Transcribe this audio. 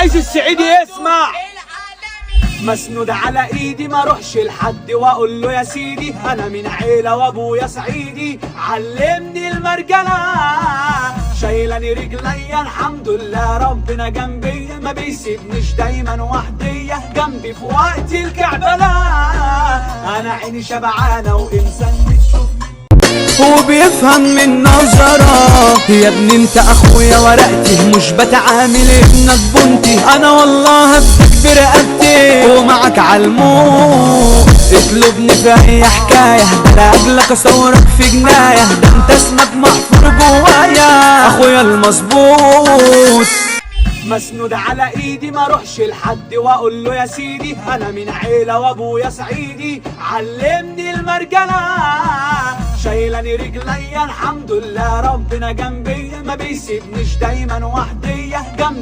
عايز السعيدي يسمع. مسنود على ايدي ما اروحش لحد واقول له يا سيدي انا من عيله وابويا صعيدي، علمني المرجله شايلاني رجليا الحمد لله ربنا جنبي ما بيسيبنيش دايما وحدية جنبي في وقت الكعبله. انا عيني شبعانه وانسان وبيفهم من نظرة يا ابني انت اخويا ورقتي مش بتعامل ابنك بنتي، انا والله هفك برقبتي ومعك عالموت اطلبني في اي حكاية لاجلك اصورك في جناية، ده انت اسمك محفور جوايا اخويا المظبوط. مسنود على ايدي ما اروحش لحد واقول له يا سيدي انا من عيله وابويا صعيدي، علمني المرجله شايلاني رجليا الحمد لله ربنا جنبي ما بيسيبنيش دايما وحدية جنبي.